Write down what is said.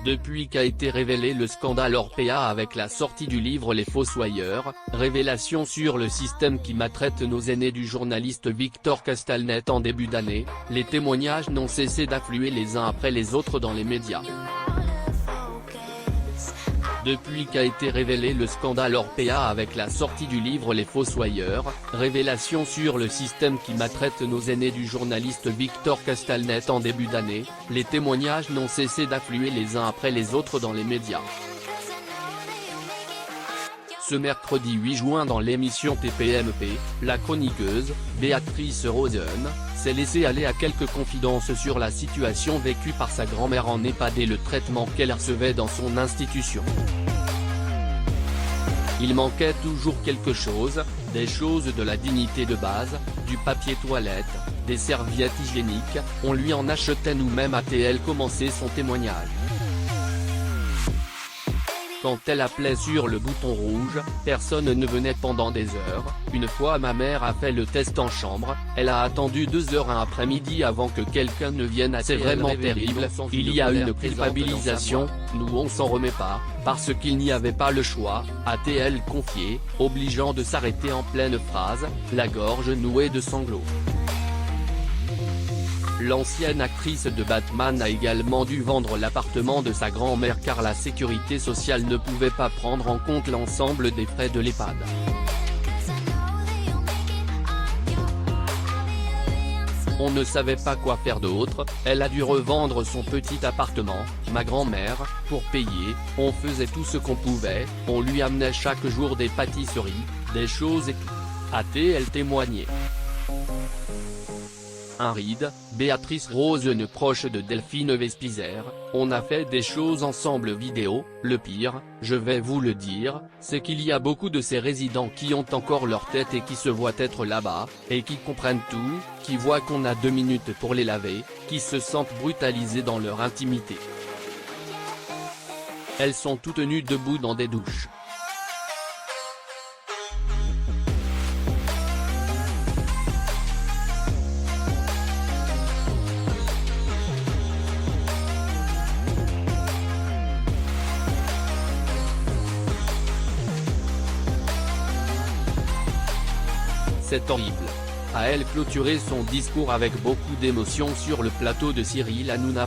Depuis qu'a été révélé le scandale Orpea avec la sortie du livre Les Fossoyeurs, révélation sur le système qui maltraite nos aînés du journaliste Victor Castanet en début d'année, les témoignages n'ont cessé d'affluer les uns après les autres dans les médias. Depuis qu'a été révélé le scandale Orpea avec la sortie du livre Les Fossoyeurs, révélation sur le système qui maltraite nos aînés du journaliste Victor Castanet en début d'année, les témoignages n'ont cessé d'affluer les uns après les autres dans les médias. Ce mercredi 8 juin dans l'émission TPMP, la chroniqueuse, Béatrice Rosen, s'est laissée aller à quelques confidences sur la situation vécue par sa grand-mère en EHPAD et le traitement qu'elle recevait dans son institution. Il manquait toujours quelque chose, des choses de la dignité de base, du papier toilette, des serviettes hygiéniques, on lui en achetait nous-mêmes, a-t-elle commencé son témoignage. Quand elle appelait sur le bouton rouge, personne ne venait pendant des heures. Une fois ma mère a fait le test en chambre, elle a attendu 2 heures un après-midi avant que quelqu'un ne vienne. C'est vraiment terrible, il y a une culpabilisation, nous on s'en remet pas, parce qu'il n'y avait pas le choix, a-t-elle confié, obligeant de s'arrêter en pleine phrase, la gorge nouée de sanglots. L'ancienne actrice de Batman a également dû vendre l'appartement de sa grand-mère car la sécurité sociale ne pouvait pas prendre en compte l'ensemble des frais de l'EHPAD. On ne savait pas quoi faire d'autre, elle a dû revendre son petit appartement, ma grand-mère, pour payer, on faisait tout ce qu'on pouvait, on lui amenait chaque jour des pâtisseries, des choses et tout, a-t-elle témoigné. Un ride, Béatrice Rosen proche de Delphine Vespizer, on a fait des choses ensemble vidéo, le pire, je vais vous le dire, c'est qu'il y a beaucoup de ces résidents qui ont encore leur tête et qui se voient être là-bas, et qui comprennent tout, qui voient qu'on a 2 minutes pour les laver, qui se sentent brutalisés dans leur intimité. Elles sont toutes nues debout dans des douches. C'est horrible. A elle clôturé son discours avec beaucoup d'émotion sur le plateau de Cyril Hanouna.